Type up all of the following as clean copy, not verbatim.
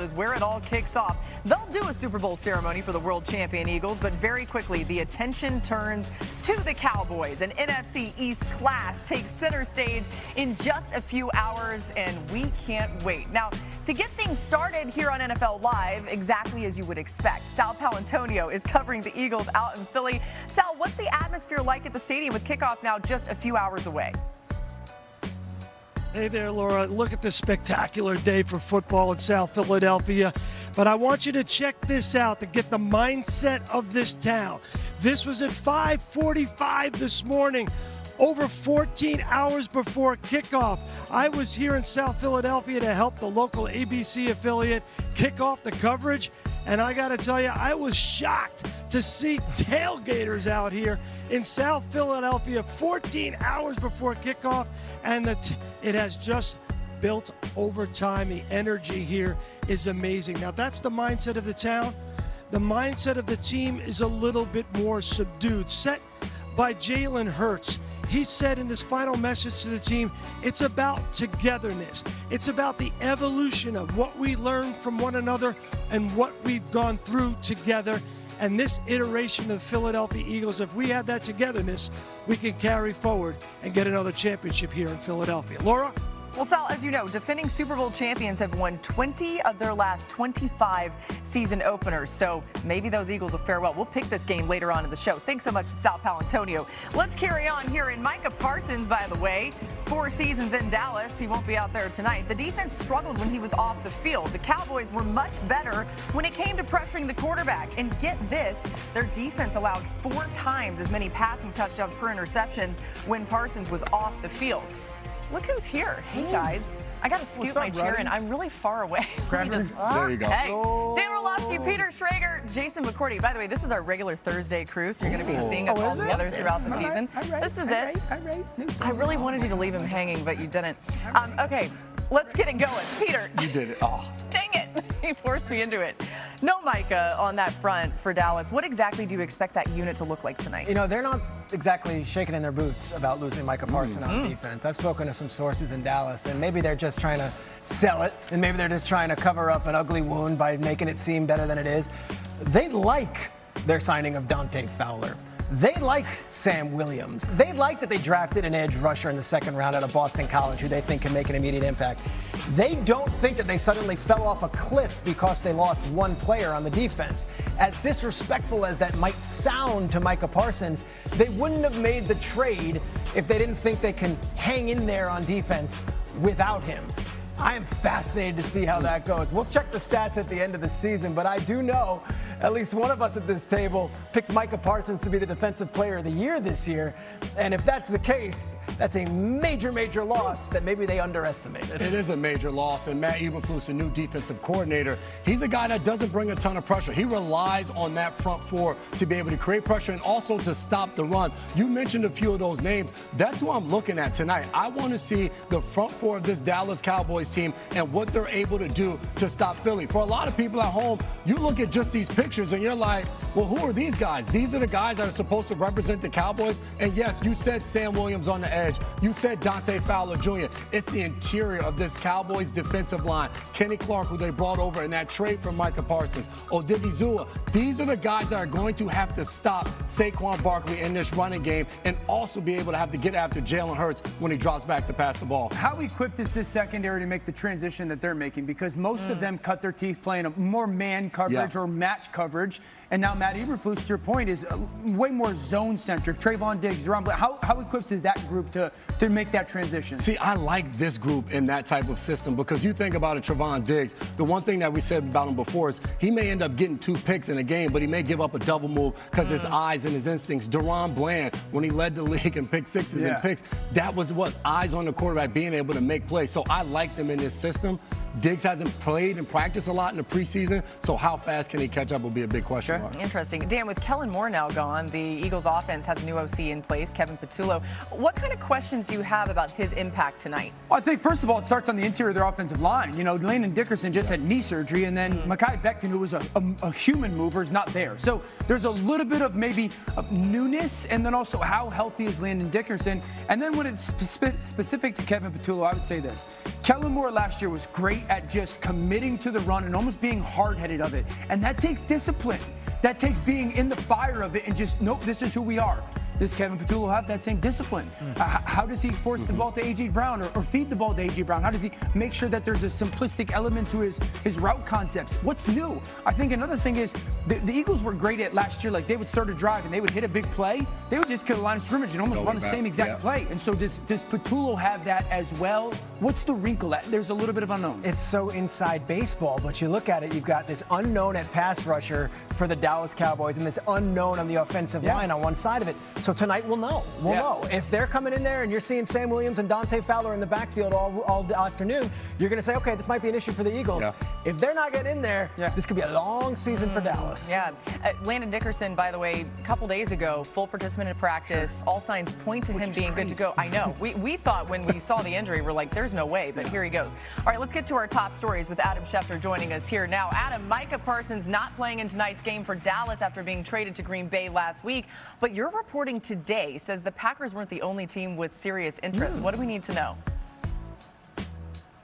is where it all kicks off. They'll do a Super Bowl ceremony for the world champion Eagles, but very quickly the attention turns to the Cowboys. An NFC East clash takes center stage in just a few hours, and we can't wait. Now, to get things started here on NFL Live, exactly as you would expect, Sal Paolantonio is covering the Eagles out in Philly. Sal, what's the atmosphere like at the stadium with kickoff now just a few hours away? Hey there, Laura. Look at this spectacular day for football in South Philadelphia. But I want you to check this out to get the mindset of this town. This was at 5:45 this morning, over 14 hours before kickoff. I was here in South Philadelphia to help the local ABC affiliate kick off the coverage. And I got to tell you, I was shocked to see tailgaters out here in South Philadelphia 14 hours before kickoff. And it has just built over time. The energy here is amazing. Now, that's the mindset of the town. The mindset of the team is a little bit more subdued, set by Jalen Hurts. He said in his final message to the team, it's about togetherness. It's about the evolution of what we learned from one another and what we've gone through together. And this iteration of Philadelphia Eagles, if we have that togetherness, we can carry forward and get another championship here in Philadelphia. Laura? Well, Sal, as you know, defending Super Bowl champions have won 20 of their last 25 season openers. So maybe those Eagles will fare well. We'll pick this game later on in the show. Thanks so much to Sal Paolantonio. Let's carry on here. And Micah Parsons, by the way, 4 seasons in Dallas. He won't be out there tonight. The defense struggled when he was off the field. The Cowboys were much better when it came to pressuring the quarterback. And get this, their defense allowed 4 times as many passing touchdowns per interception when Parsons was off the field. Look who's here. Hey, guys. I got to scoot my chair in. I'm really far away. There you go. Hey. Dan Orlovsky, Peter Schrager, Jason McCourty. By the way, this is our regular Thursday crew, so you're going to be seeing us all together throughout the season. This is it. I really wanted you to leave him hanging, but you didn't. Okay, let's get it going. Peter. You did it. Oh. Dang it. He forced me into it. No Micah on that front for Dallas. What exactly do you expect that unit to look like tonight? You know, they're not exactly shaking in their boots about losing Micah Parsons on defense. I've spoken to some sources in Dallas, and maybe they're just trying to sell it, and maybe they're just trying to cover up an ugly wound by making it seem better than it is. They like their signing of Dante Fowler. They like Sam Williams. They like that they drafted an edge rusher in the 2nd round out of Boston College who they think can make an immediate impact. They don't think that they suddenly fell off a cliff because they lost one player on the defense. As disrespectful as that might sound to Micah Parsons, they wouldn't have made the trade if they didn't think they can hang in there on defense without him. I am fascinated to see how that goes. We'll check the stats at the end of the season, but I do know at least one of us at this table picked Micah Parsons to be the Defensive Player of the Year this year. And if that's the case, that's a major, major loss that maybe they underestimated. It is a major loss, and Matt Eberflus, a new defensive coordinator, he's a guy that doesn't bring a ton of pressure. He relies on that front 4 to be able to create pressure and also to stop the run. You mentioned a few of those names. That's who I'm looking at tonight. I want to see the front 4 of this Dallas Cowboys team and what they're able to do to stop Philly. For a lot of people at home, you look at just these pictures and you're like, well, who are these guys? These are the guys that are supposed to represent the Cowboys. And yes, you said Sam Williams on the edge. You said Dante Fowler Jr. It's the interior of this Cowboys defensive line. Kenny Clark, who they brought over in that trade from Micah Parsons. Odigizua. These are the guys that are going to have to stop Saquon Barkley in this running game and also be able to have to get after Jalen Hurts when he drops back to pass the ball. How equipped is this secondary to make the transition that they're making? Because most of them cut their teeth playing a more man coverage or match coverage. And now Matt Eberflus, to your point, is way more zone-centric. Trayvon Diggs, Deron Bland. How equipped is that group to make that transition? See, I like this group in that type of system because you think about a Trayvon Diggs, the one thing that we said about him before is he may end up getting 2 picks in a game, but he may give up a double move because his eyes and his instincts. Deron Bland, when he led the league in pick sixes and picks, that was what eyes on the quarterback being able to make plays. So I like them in this system. Diggs hasn't played and practiced a lot in the preseason, so how fast can he catch up will be a big question mark. Interesting. Dan, with Kellen Moore now gone, the Eagles offense has a new OC in place, Kevin Patullo. What kind of questions do you have about his impact tonight? Well, I think, first of all, it starts on the interior of their offensive line. You know, Landon Dickerson just had knee surgery, and then Mekhi Becton, who was a human mover, is not there. So there's a little bit of maybe newness, and then also how healthy is Landon Dickerson. And then when it's specific to Kevin Patullo, I would say this. Kellen Moore last year was great great at just committing to the run and almost being hard-headed of it. And that takes discipline. That takes being in the fire of it and just, nope, this is who we are. Does Kevin Patullo have that same discipline? How does he force the ball to A.J. Brown or feed the ball to A.J. Brown? How does he make sure that there's a simplistic element to his route concepts? What's new? I think another thing is the Eagles were great at last year. Like, they would start a drive and they would hit a big play. They would just kill the line of scrimmage and almost run the same exact play. And so does Patullo have that as well? What's the wrinkle? There's a little bit of unknown. It's so inside baseball, but you look at it, you've got this unknown at pass rusher for the Dallas Cowboys and this unknown on the offensive line on one side of it. So tonight we'll know. We'll know. If they're coming in there and you're seeing Sam Williams and Dante Fowler in the backfield all afternoon, you're going to say, okay, this might be an issue for the Eagles. If they're not getting in there, this could be a long season for Dallas. Yeah. Landon Dickerson, by the way, a couple days ago, full participant in practice. All signs point to him being good to go. I know. We thought when we saw the injury, we're like, there's no way, but here he goes. All right, let's get to our top stories with Adam Schefter joining us here now. Adam, Micah Parsons not playing in tonight's game for Dallas after being traded to Green Bay last week, but you're reporting today says the Packers weren't the only team with serious interest. What do we need to know?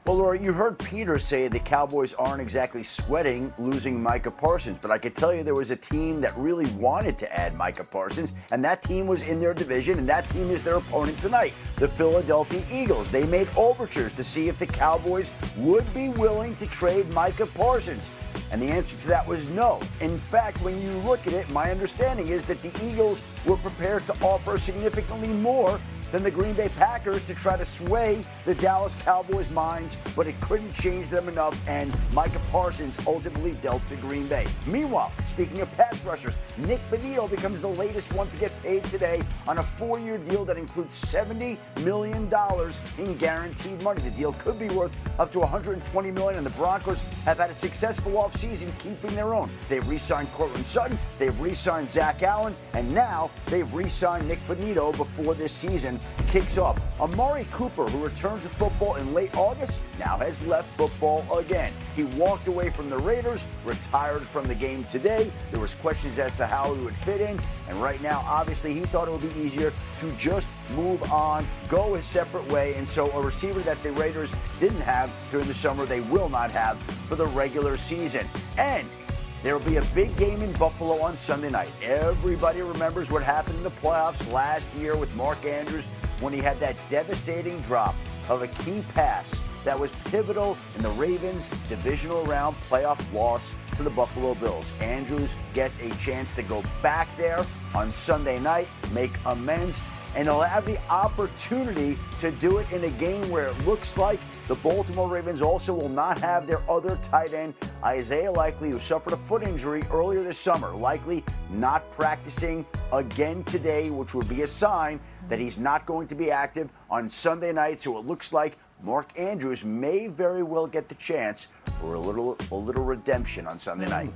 Well, Laura, you heard Peter say the Cowboys aren't exactly sweating losing Micah Parsons, but I could tell you there was a team that really wanted to add Micah Parsons, and that team was in their division, and that team is their opponent tonight, the Philadelphia Eagles. They made overtures to see if the Cowboys would be willing to trade Micah Parsons, and the answer to that was no. In fact, when you look at it, my understanding is that the Eagles were prepared to offer significantly more than the Green Bay Packers to try to sway the Dallas Cowboys' minds, but it couldn't change them enough, and Micah Parsons ultimately dealt to Green Bay. Meanwhile, speaking of pass rushers, Nick Bonito becomes the latest one to get paid today on a 4-year deal that includes $70 million in guaranteed money. The deal could be worth up to $120 million, and the Broncos have had a successful offseason keeping their own. They've re-signed Cortland Sutton, they've re-signed Zach Allen, and now they've re-signed Nick Bonito before this season kicks off. Amari Cooper, who returned to football in late August, now has left football again. He walked away from the Raiders, retired from the game today. There was questions as to how he would fit in, and right now, obviously, he thought it would be easier to just move on, go a separate way, and so a receiver that the Raiders didn't have during the summer, they will not have for the regular season. And there will be a big game in Buffalo on Sunday night. Everybody remembers what happened in the playoffs last year with Mark Andrews when he had that devastating drop of a key pass that was pivotal in the Ravens' divisional round playoff loss to the Buffalo Bills. Andrews gets a chance to go back there on Sunday night, make amends, and he'll have the opportunity to do it in a game where it looks like the Baltimore Ravens also will not have their other tight end, Isaiah Likely, who suffered a foot injury earlier this summer. Likely not practicing again today, which would be a sign that he's not going to be active on Sunday night. So it looks like Mark Andrews may very well get the chance for a little redemption on Sunday night.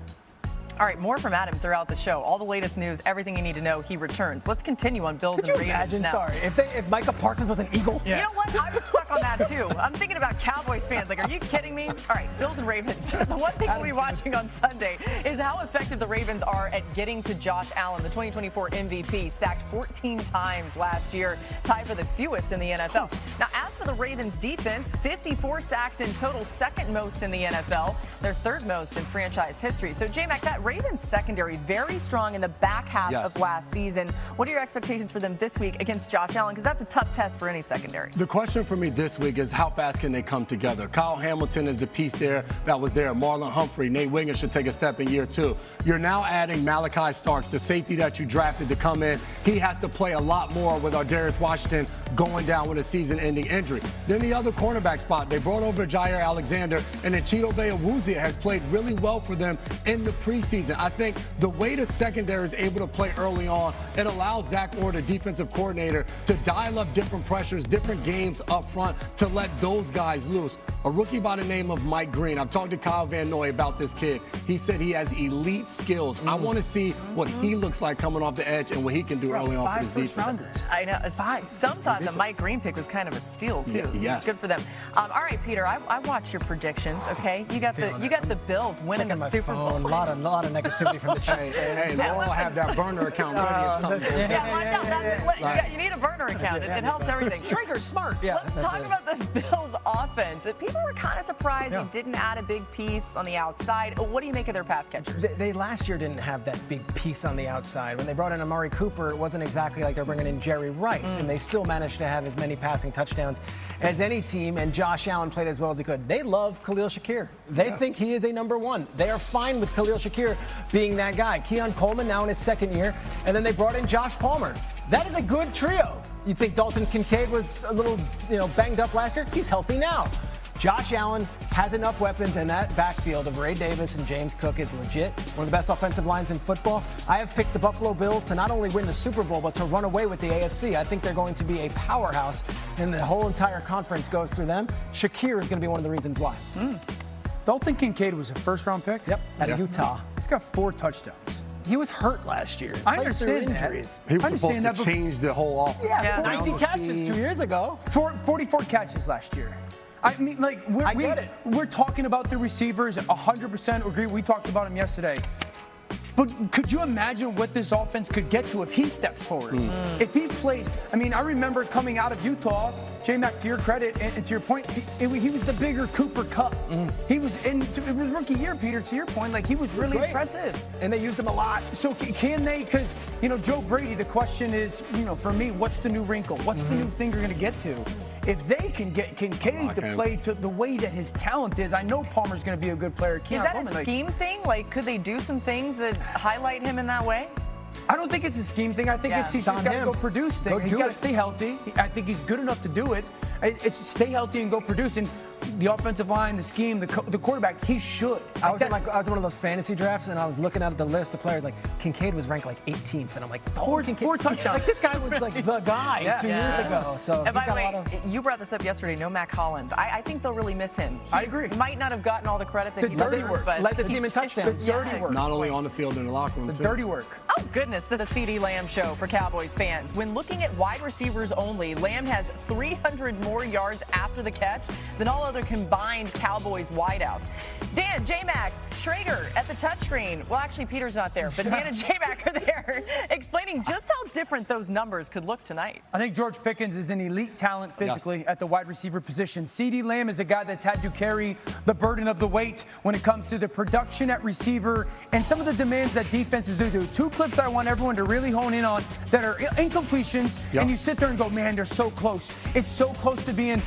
All right, more from Adam throughout the show. All the latest news, everything you need to know, he returns. Let's continue on Bills and Ravens. Imagine, now. Sorry, if Micah Parsons was an Eagle? You know what? I was stuck on that too. I'm thinking about Cowboys fans. Like, are you kidding me? All right, Bills and Ravens. The one thing we'll be watching on Sunday is how effective the Ravens are at getting to Josh Allen, the 2024 MVP, sacked 14 times last year, tied for the fewest in the NFL. Now, as for the Ravens defense, 54 sacks in total, second most in the NFL. Their third most in franchise history. So, J-Mac, that Ravens secondary very strong in the back half of last season. What are your expectations for them this week against Josh Allen? Because that's a tough test for any secondary. The question for me this week is how fast can they come together? Kyle Hamilton is the piece there that was there. Marlon Humphrey, Nate Wiggins should take a step in year 2. You're now adding Malachi Starks, the safety that you drafted to come in. He has to play a lot more with our Darius Washington going down with a season-ending injury. Then the other cornerback spot, they brought over Jair Alexander, and then Chidobe Awuzie has played really well for them in the preseason. I think the way the secondary is able to play early on, it allows Zach Orr, the defensive coordinator, to dial up different pressures, different games up front to let those guys loose. A rookie by the name of Mike Green. I've talked to Kyle Van Noy about this kid. He said he has elite skills. I want to see what he looks like coming off the edge and what he can do early on for his defense. I know. Some thought the Mike Green pick was kind of a steal middle too. Yes. It's good for them. All right, Peter, I watched your predictions. Okay, you got the Bills winning the Super Bowl. A lot of negativity from the chat. Hey, Laurel have that burner account ready if something goes down. You need a burner account. It helps everything. Trigger's smart. Yeah, Let's talk about the Bills' offense. People were kind of surprised they didn't add a big piece on the outside. What do you make of their pass catchers? They last year didn't have that big piece on the outside. When they brought in Amari Cooper, it wasn't exactly like they're bringing in Jerry Rice, and they still managed to have as many passing touchdowns as any team, and Josh Allen played as well as he could. They love Khalil Shakir. They think he is a number one. They are fine with Khalil Shakir being that guy. Keon Coleman now in his second year, and then they brought in Josh Palmer. That is a good trio. You think Dalton Kincaid was a little, banged up last year? He's healthy now. Josh Allen has enough weapons, and that backfield of Ray Davis and James Cook is legit. One of the best offensive lines in football. I have picked the Buffalo Bills to not only win the Super Bowl, but to run away with the AFC. I think they're going to be a powerhouse, and the whole entire conference goes through them. Shakir is going to be one of the reasons why. Dalton Kincaid was a first-round pick? Yep, out of Utah. He's got 4 touchdowns. He was hurt last year. I understand injuries. He was supposed to change the whole offense. Yeah, 90 catches 2 years ago. 44 catches last year. I mean, like, we're talking about the receivers, 100% agree. We talked about him yesterday. But could you imagine what this offense could get to if he steps forward? If he plays, I mean, I remember coming out of Utah, J-Mac, to your credit and to your point, he was the bigger Cooper Kupp. He was it was rookie year, Peter, to your point, like he was really impressive. And they used him a lot. So can they, because, Joe Brady, the question is, for me, what's the new wrinkle? What's the new thing you're going to get to? If they can get Kincaid to play to the way that his talent is, I know Palmer's going to be a good player. Is that a scheme thing? Like, could they do some things that highlight him in that way? I don't think it's a scheme thing. I think he's just got to go produce things. He's got to stay healthy. I think he's good enough to do it. It's stay healthy and go produce. And the offensive line, the scheme, the quarterback, he should. I was in one of those fantasy drafts, and I was looking at the list of players. Like, Kincaid was ranked like 18th, and I'm like, 4 touchdowns. Like, this guy was like the guy 2 years ago. So and by the way, you brought this up yesterday. No Mac Hollins. I think they'll really miss him. I agree. He might not have gotten all the credit that he deserved, but led the team in touchdowns. The dirty work. Not only on the field, in the locker room, The dirty work. Oh, goodness, the CeeDee Lamb show for Cowboys fans. When looking at wide receivers only, Lamb has 300 more yards after the catch than all other combined Cowboys wideouts. Dan, J-Mac, Schrager at the touchscreen. Well, actually, Peter's not there, but Dan and J-Mac are there explaining just how different those numbers could look tonight. I think George Pickens is an elite talent physically at the wide receiver position. CeeDee Lamb is a guy that's had to carry the burden of the weight when it comes to the production at receiver and some of the demands that defenses do. 2 clips I want everyone to really hone in on that are incompletions, and you sit there and go, man, they're so close. It's so close to being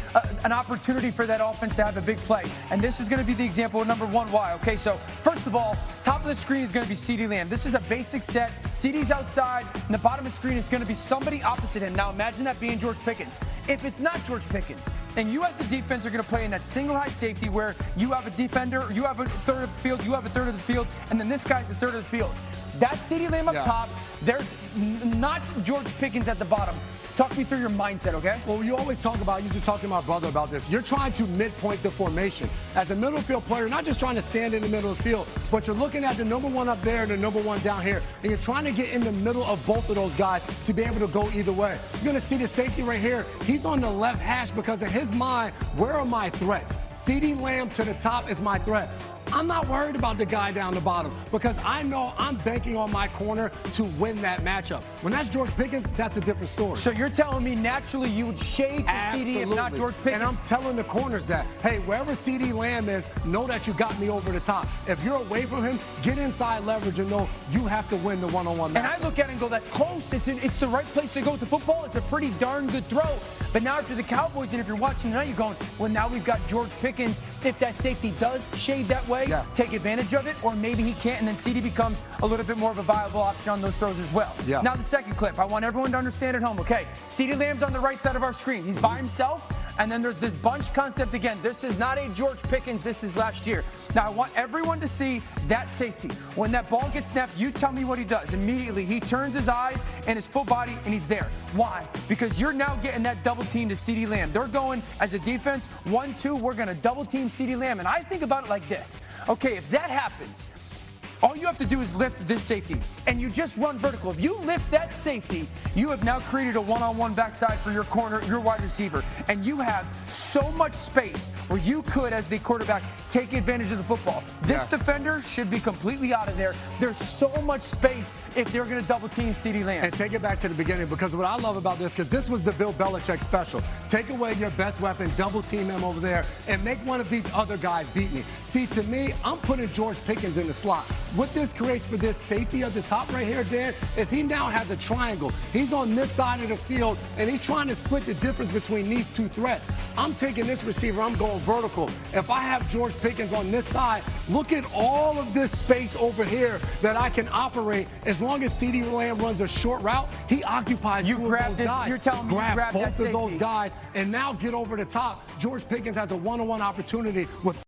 an opportunity for that offense to have a big play. And this is going to be the example of number 1 why. Okay, so first of all, top of the screen is going to be CeeDee Lamb. This is a basic set. CeeDee's outside, and the bottom of the screen is going to be somebody opposite him. Now imagine that being George Pickens. If it's not George Pickens, and you as the defense are going to play in that single high safety where you have a defender, you have a third of the field, you have a third of the field, and then this guy's a third of the field. That's CeeDee Lamb up top. There's not George Pickens at the bottom. Talk me through your mindset, okay? Well, you always talk about, I used to talk to my brother about this. You're trying to midpoint the formation. As a middle field player, not just trying to stand in the middle of the field, but you're looking at the number 1 up there and the number 1 down here. And you're trying to get in the middle of both of those guys to be able to go either way. You're going to see the safety right here. He's on the left hash because in his mind, where are my threats? CeeDee Lamb to the top is my threat. I'm not worried about the guy down the bottom because I know I'm banking on my corner to win that matchup. When that's George Pickens, that's a different story. So you're telling me naturally you would shade to CeeDee if not George Pickens? And I'm telling the corners that, hey, wherever CeeDee Lamb is, know that you got me over the top. If you're away from him, get inside leverage and know you have to win the one-on-one matchup. And I look at it and go, that's close. It's the right place to go with the football. It's a pretty darn good throw. But now after the Cowboys, and if you're watching tonight, you're going, well, now we've got George Pickens. If that safety does shade that way, take advantage of it, or maybe he can't, and then CeeDee becomes a little bit more of a viable option on those throws as well. Now the second clip, I want everyone to understand at home, okay? CeeDee Lamb's on the right side of our screen. He's by himself, and then there's this bunch concept again. This is not a George Pickens, this is last year. Now I want everyone to see that safety. When that ball gets snapped, you tell me what he does. Immediately, he turns his eyes and his full body, and he's there. Why? Because you're now getting that double team to CeeDee Lamb. They're going, as a defense, 1-2, we're going to double team CeeDee Lamb. And I think about it like this. Okay, if that happens, All you have to do is lift this safety, and you just run vertical. If you lift that safety, you have now created a one-on-one backside for your corner, your wide receiver, and you have so much space where you could, as the quarterback, take advantage of the football. This defender should be completely out of there. There's so much space if they're going to double team CeeDee Lamb. And take it back to the beginning, because what I love about this, because this was the Bill Belichick special. Take away your best weapon, double team him over there, and make one of these other guys beat me. See, to me, I'm putting George Pickens in the slot. What this creates for this safety at the top right here, Dan, is he now has a triangle. He's on this side of the field, and he's trying to split the difference between these two threats. I'm taking this receiver, I'm going vertical. If I have George Pickens on this side, look at all of this space over here that I can operate. As long as CeeDee Lamb runs a short route, he occupies You two grab of those this, guys. you're telling me you grab that both of those safety. guys and now get over the top. George Pickens has a one-on-one opportunity with